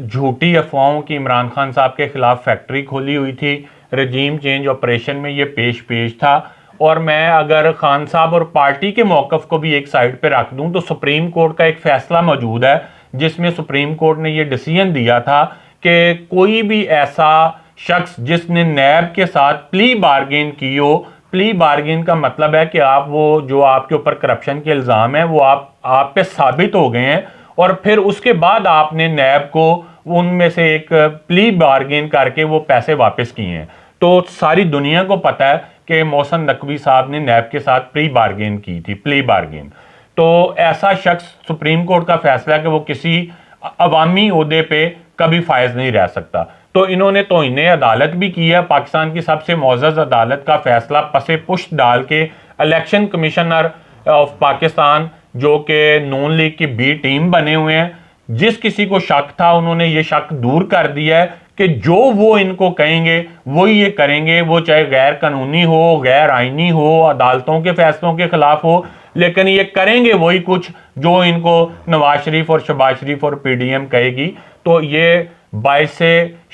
جھوٹی افواہوں کی عمران خان صاحب کے خلاف فیکٹری کھولی ہوئی تھی. رجیم چینج آپریشن میں یہ پیش تھا. اور میں اگر خان صاحب اور پارٹی کے موقف کو بھی ایک سائڈ پہ رکھ دوں تو سپریم کورٹ کا ایک فیصلہ موجود ہے جس میں سپریم کورٹ نے یہ ڈیسیژن دیا تھا کہ کوئی بھی ایسا شخص جس نے نیب کے ساتھ پلی بارگین کی ہو، پلی بارگین کا مطلب ہے کہ آپ وہ جو آپ کے اوپر کرپشن کے الزام ہیں وہ آپ پہ ثابت ہو گئے ہیں اور پھر اس کے بعد آپ نے نیب کو ان میں سے ایک پلی بارگین کر کے وہ پیسے واپس کیے ہیں. تو ساری دنیا کو پتہ ہے کہ محسن نقوی صاحب نے نیب کے ساتھ پلی بارگین کی تھی، پلی بارگین. تو ایسا شخص سپریم کورٹ کا فیصلہ ہے کہ وہ کسی عوامی عہدے پہ کبھی فائز نہیں رہ سکتا. تو انہوں نے توہین عدالت بھی کی ہے. پاکستان کی سب سے معزز عدالت کا فیصلہ پس پشت ڈال کے الیکشن کمشنر آف پاکستان جو کہ نون لیگ کی بی ٹیم بنے ہوئے ہیں، جس کسی کو شک تھا انہوں نے یہ شک دور کر دیا ہے کہ جو وہ ان کو کہیں گے وہی یہ کریں گے، وہ چاہے غیر قانونی ہو، غیر آئینی ہو، عدالتوں کے فیصلوں کے خلاف ہو، لیکن یہ کریں گے وہی کچھ جو ان کو نواز شریف اور شہباز شریف اور پی ڈی ایم کہے گی. تو یہ باعث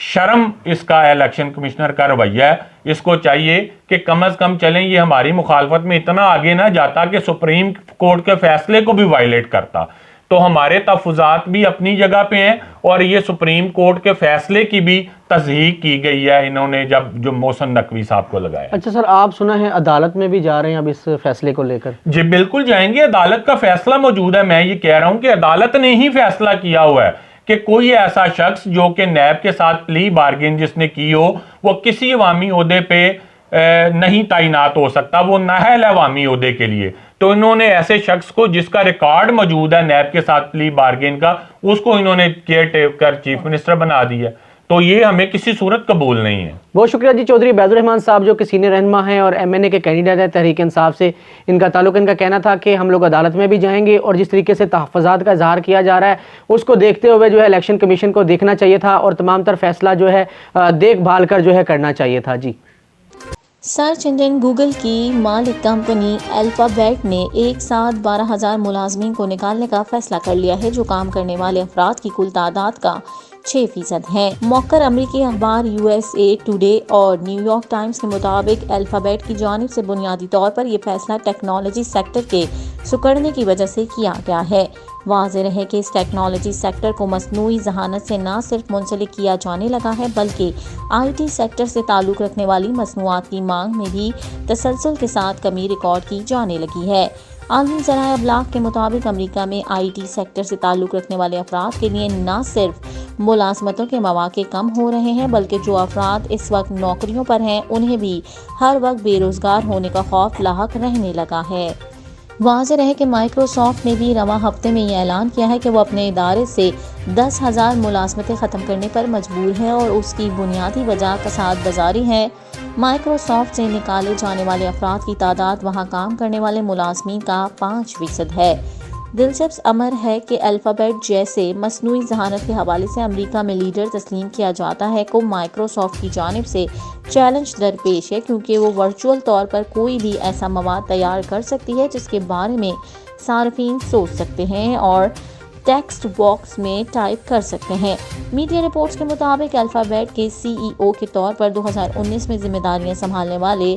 شرم اس کا الیکشن کمشنر کا رویہ ہے. اس کو چاہیے کہ کم از کم چلیں یہ ہماری مخالفت میں اتنا آگے نہ جاتا کہ سپریم کورٹ کے فیصلے کو بھی وائلیٹ کرتا. تو ہمارے تحفظات بھی اپنی جگہ پہ ہیں اور یہ سپریم کورٹ کے فیصلے کی بھی تصحیح کی گئی ہے انہوں نے جو محسن نقوی صاحب کو لگایا. اچھا سر، آپ سنا ہے عدالت میں بھی جا رہے ہیں اب اس فیصلے کو لے کر؟ جی بالکل جائیں گے. عدالت کا فیصلہ موجود ہے. میں یہ کہہ رہا ہوں کہ عدالت نے ہی فیصلہ کیا ہوا ہے کہ کوئی ایسا شخص جو کہ نیب کے ساتھ پلی بارگین جس نے کی ہو وہ کسی عوامی عہدے پہ نہیں تعینات ہو سکتا، وہ نااہل ہے عوامی عہدے کے لیے. تو انہوں نے ایسے شخص کو جس کا ریکارڈ موجود ہے نیب کے ساتھ پلی بارگین کا، اس کو انہوں نے کیئر ٹیکر چیف منسٹر بنا دیا. تو یہ ہمیں کسی صورت قبول نہیں ہے. بہت شکریہ جی. چودھری عبید الرحمان صاحب جو کہ سینئر رہنما ہیں اور ایم این اے کے کینڈیڈیٹ ہیں تحریک انصاف سے، ان کا تعلق، ان کا کہنا تھا کہ ہم لوگ عدالت میں بھی جائیں گے اور جس طریقے سے تحفظات کا اظہار کیا جا رہا ہے اس کو دیکھتے ہوئے جو ہے الیکشن کمیشن کو دیکھنا چاہیے تھا اور تمام تر فیصلہ جو ہے دیکھ بھال کر جو ہے کرنا چاہیے تھا. جی سرچ انجن گوگل کی مالک کمپنی الفابیٹ نے ایک ساتھ 12,000 ملازمین کو نکالنے کا فیصلہ کر لیا ہے جو کام کرنے والے افراد کی کل تعداد کا 6% ہیں. موقر امریکی اخبار USA ٹوڈے اور نیو یارک ٹائمز کے مطابق الفابیٹ کی جانب سے بنیادی طور پر یہ فیصلہ ٹیکنالوجی سیکٹر کے سکڑنے کی وجہ سے کیا گیا ہے. واضح رہے کہ اس ٹیکنالوجی سیکٹر کو مصنوعی ذہانت سے نہ صرف منسلک کیا جانے لگا ہے بلکہ IT سیکٹر سے تعلق رکھنے والی مصنوعات کی مانگ میں بھی تسلسل کے ساتھ کمی ریکارڈ کی جانے لگی ہے. عالمی ذرائع ابلاغ کے مطابق امریکہ میں IT سیکٹر سے تعلق رکھنے والے افراد کے لیے نہ صرف ملازمتوں کے مواقع کم ہو رہے ہیں بلکہ جو افراد اس وقت نوکریوں پر ہیں انہیں بھی ہر وقت بے روزگار ہونے کا خوف لاحق رہنے لگا ہے. واضح رہے کہ مائیکروسافٹ نے بھی رواں ہفتے میں یہ اعلان کیا ہے کہ وہ اپنے ادارے سے 10,000 ملازمتیں ختم کرنے پر مجبور ہے اور اس کی بنیادی وجہ کساد بازاری ہے. مائیکروسافٹ سے نکالے جانے والے افراد کی تعداد وہاں کام کرنے والے ملازمین کا 5% ہے. دلچسپ امر ہے کہ الفابیٹ جیسے مصنوعی ذہانت کے حوالے سے امریکہ میں لیڈر تسلیم کیا جاتا ہے کو مائیکروسافٹ کی جانب سے چیلنج درپیش ہے کیونکہ وہ ورچوئل طور پر کوئی بھی ایسا مواد تیار کر سکتی ہے جس کے بارے میں صارفین سوچ سکتے ہیں اور ٹیکسٹ باکس میں ٹائپ کر سکتے ہیں. میڈیا رپورٹس کے مطابق الفابیٹ کے CEO کے طور پر 2019 میں ذمہ داریاں سنبھالنے والے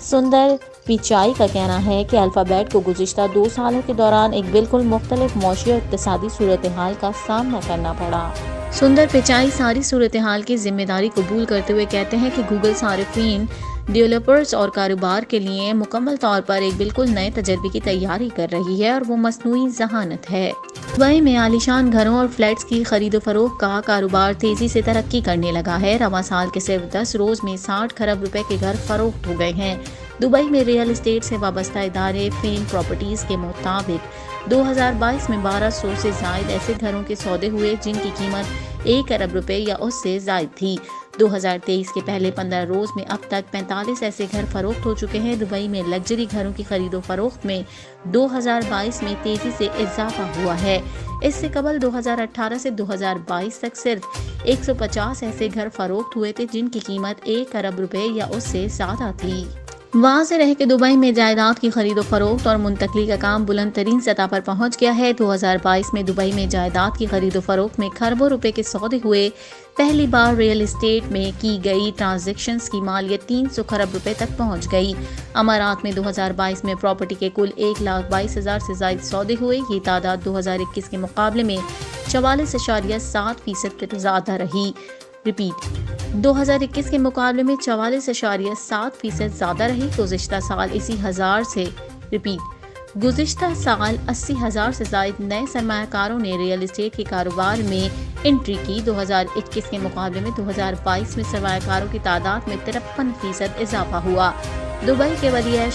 سندر پیچائی کا کہنا ہے کہ الفابیٹ کو گزشتہ 2 سالوں کے دوران ایک بالکل مختلف معاشی اور اقتصادی صورتحال کا سامنا کرنا پڑا. سندر پیچائی ساری صورتحال کی ذمہ داری قبول کرتے ہوئے کہتے ہیں کہ گوگل صارفین، ڈیولپرز اور کاروبار کے لیے مکمل طور پر ایک بالکل نئے تجربے کی تیاری کر رہی ہے اور وہ مصنوعی ذہانت ہے. دبئی میں عالیشان گھروں اور فلیٹس کی خرید و فروخت کا کاروبار تیزی سے ترقی کرنے لگا ہے. رواں سال کے صرف 10 روز میں 60 کروڑ روپے کے گھر فروخت ہو گئے ہیں. دبئی میں ریئل اسٹیٹ سے وابستہ ادارے فین پراپرٹیز کے مطابق 2022 میں 1200 سے زائد ایسے گھروں کے سودے ہوئے جن کی قیمت 1 ارب روپے یا اس سے زائد تھی. 2023 کے پہلے 15 روز میں اب تک 45 ایسے گھر فروخت ہو چکے ہیں. دبئی میں لگژری گھروں کی خرید و فروخت میں 2022 میں تیزی سے اضافہ ہوا ہے. اس سے قبل 2018 سے 2022 تک صرف 150 ایسے گھر فروخت ہوئے تھے جن کی قیمت 1 ارب روپے یا اس سے زیادہ تھی. واضح رہے کہ دبئی میں جائیداد کی خرید و فروخت اور منتقلی کا کام بلند ترین سطح پر پہنچ گیا ہے۔ 2022 میں دبئی میں جائیداد کی خرید و فروخت میں کھربوں روپے کے سودے ہوئے۔ پہلی بار ریئل اسٹیٹ میں کی گئی ٹرانزیکشنز کی مالیت 300 کھرب روپے تک پہنچ گئی۔ امارات میں 2022 میں پراپرٹی کے کل 1,22,000 سے زائد سودے ہوئے۔ یہ تعداد 2021 کے مقابلے میں 44.7% زیادہ رہی۔ 2021 کے مقابلے میں 44.7% زیادہ رہی۔ گزشتہ سال 80,000 سے زائد نئے سرمایہ کاروں نے ریئل اسٹیٹ کے کاروبار میں انٹری کی۔ 2021 کے مقابلے میں 2022 میں سرمایہ کاروں کی تعداد میں 53% اضافہ ہوا۔ دبئی کے ولی عہد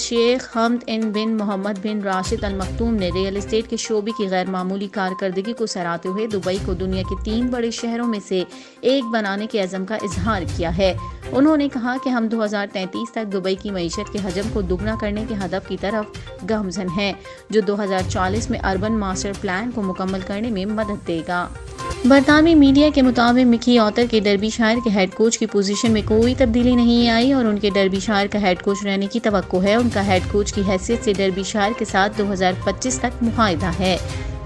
شیخ حمد بن محمد بن راشد المختوم نے ریئل اسٹیٹ کے شعبے کی غیر معمولی کارکردگی کو سراہتے ہوئے دبئی کو دنیا کے 3 بڑے شہروں میں سے ایک بنانے کے عزم کا اظہار کیا ہے۔ انہوں نے کہا کہ ہم 2033 تک دبئی کی معیشت کے حجم کو دگنا کرنے کے ہدف کی طرف گامزن ہیں، جو 2040 میں اربن ماسٹر پلان کو مکمل کرنے میں مدد دے گا۔ برطانوی میڈیا کے مطابق مکی آتر کے ڈربی شائر کے ہیڈ کوچ کی پوزیشن میں کوئی تبدیلی نہیں آئی اور ان کے ڈربی شائر کا ہیڈ کوچ رہنے کی توقع ہے۔ ان کا ہیڈ کوچ کی حیثیت سے ڈربی شائر کے ساتھ 2025 تک معاہدہ ہے۔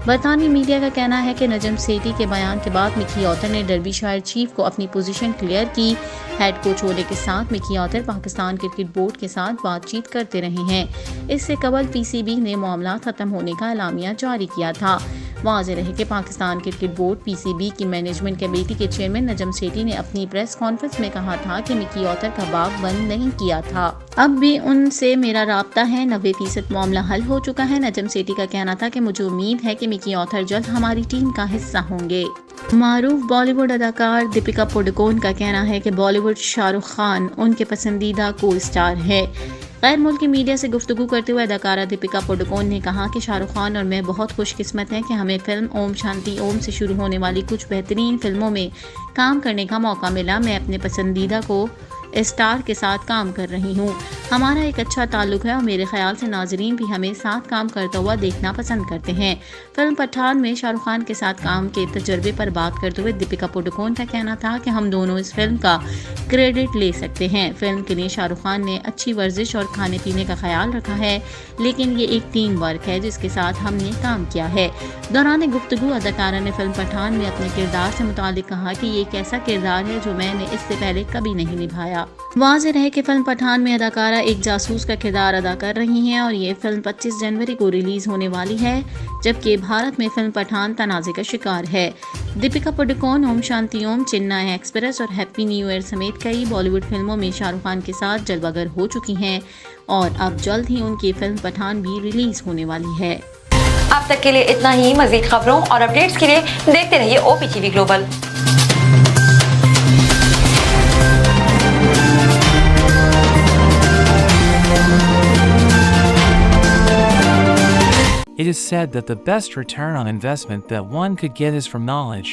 برطانوی میڈیا کا کہنا ہے کہ نجم سیٹھی کے بیان کے بعد مکی آتر نے ڈربی شائر چیف کو اپنی پوزیشن کلیئر کی۔ ہیڈ کوچ ہونے کے ساتھ مکی آتر پاکستان کرکٹ بورڈ کے ساتھ بات چیت کرتے رہے ہیں۔ اس سے قبل PCB نے معاملات ختم ہونے کا اعلامیہ جاری کیا تھا۔ واضح رہے کہ پاکستان کرکٹ بورڈ PCB کی مینجمنٹ کمیٹی کے چیئرمین نجم سیٹھی نے اپنی پریس کانفرنس میں کہا تھا کہ مکی آتر کا باب بند نہیں کیا تھا، اب بھی ان سے میرا رابطہ ہے، 90% معاملہ حل ہو چکا ہے۔ نجم سیٹھی کا کہنا تھا کہ مجھے امید ہے کہ مکی آتر جلد ہماری ٹیم کا حصہ ہوں گے۔ معروف بالی ووڈ اداکار دیپیکا پڈوکون کا کہنا ہے کہ بالی ووڈ شاہ رخ خان ان کے پسندیدہ کو اسٹار ہے۔ غیر ملکی میڈیا سے گفتگو کرتے ہوئے اداکارہ دیپیکا پڈوکون نے کہا کہ شاہ رخ خان اور میں بہت خوش قسمت ہیں کہ ہمیں فلم اوم شانتی اوم سے شروع ہونے والی کچھ بہترین فلموں میں کام کرنے کا موقع ملا۔ میں اپنے پسندیدہ کو اسٹار کے ساتھ کام کر رہی ہوں، ہمارا ایک اچھا تعلق ہے اور میرے خیال سے ناظرین بھی ہمیں ساتھ کام کرتا ہوا دیکھنا پسند کرتے ہیں۔ فلم پٹھان میں شاہ رخ خان کے ساتھ کام کے تجربے پر بات کرتے ہوئے دیپیکا پڈوکون کا کہنا تھا کہ ہم دونوں اس فلم کا کریڈٹ لے سکتے ہیں۔ فلم کے لیے شاہ رخ خان نے اچھی ورزش اور کھانے پینے کا خیال رکھا ہے، لیکن یہ ایک ٹیم ورک ہے جس کے ساتھ ہم نے کام کیا ہے۔ دوران گفتگو اداکارہ نے فلم پٹھان میں اپنے کردار سے متعلق کہا کہ یہ ایک ایسا کردار ہے جو میں نے اس سے پہلے کبھی نہیں نبھایا۔ واضح رہے کہ فلم پٹھان میں اداکارہ ایک جاسوس کا کردار ادا کر رہی ہیں اور یہ فلم 25 جنوری کو ریلیز ہونے والی ہے، جبکہ بھارت میں فلم پٹھان تنازع کا شکار ہے۔ دیپیکا پڈوکون اوم شانتی اوم، چنئی ایکسپریس اور ہیپی نیو ایئر سمیت کئی بالی ووڈ فلموں میں شاہ رخ خان کے ساتھ جلوہ گر ہو چکی ہیں اور اب جلد ہی ان کی فلم پٹھان بھی ریلیز ہونے والی ہے۔ اب تک کے لیے اتنا ہی۔ مزید خبروں اور اپڈیٹس کے لیے دیکھتے رہیے OPTV global. It is said that the best return on investment that one could get is from knowledge.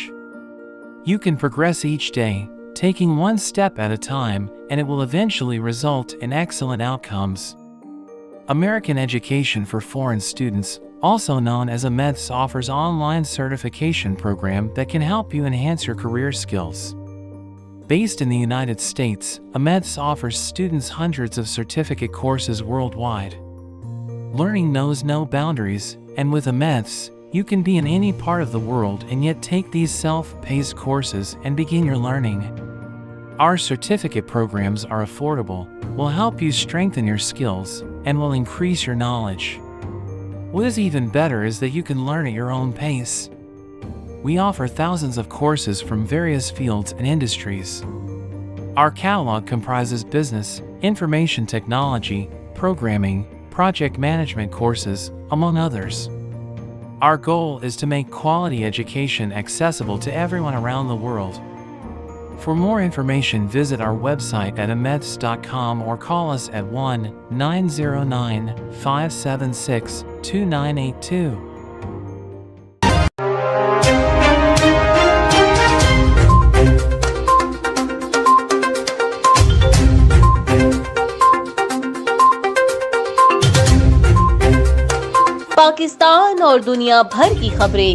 You can progress each day, taking one step at a time, and it will eventually result in excellent outcomes. American Education for Foreign Students, also known as AMEDS, offers online certification program that can help you enhance your career skills. Based in the United States, AMEDS offers students hundreds of certificate courses worldwide. Learning knows no boundaries, and with AMEDS, you can be in any part of the world and yet take these self-paced courses and begin your learning. Our certificate programs are affordable, will help you strengthen your skills, and will increase your knowledge. What is even better is that you can learn at your own pace. We offer thousands of courses from various fields and industries. Our catalog comprises business, information technology, programming, project management courses, among others. Our goal is to make quality education accessible to everyone around the world. For more information, visit our website at ameds.com or call us at 1-909-576-2982. Pakistan اور دنیا بھر کی خبریں۔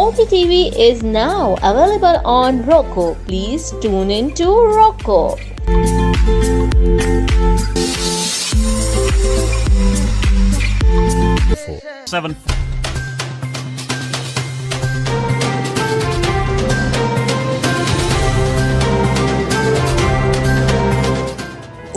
OPTV is now available on Roku. Please tune in to Roku.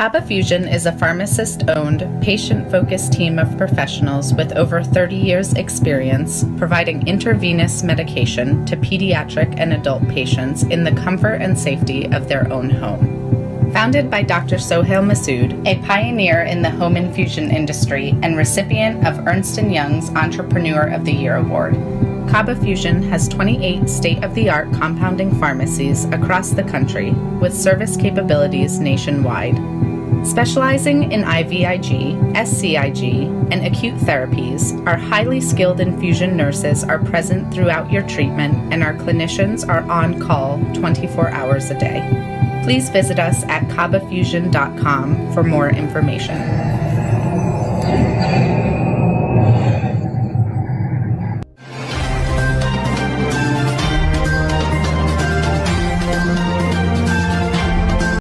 Kaba Fusion is a pharmacist-owned, patient-focused team of professionals with over 30 years' experience providing intravenous medication to pediatric and adult patients in the comfort and safety of their own home. Founded by Dr. Sohail Masood, a pioneer in the home infusion industry and recipient of Ernst & Young's Entrepreneur of the Year Award, Kaba Fusion has 28 state-of-the-art compounding pharmacies across the country with service capabilities nationwide. Specializing in IVIG, SCIG, and acute therapies, our highly skilled infusion nurses are present throughout your treatment and our clinicians are on call 24 hours a day. Please visit us at kabafusion.com for more information.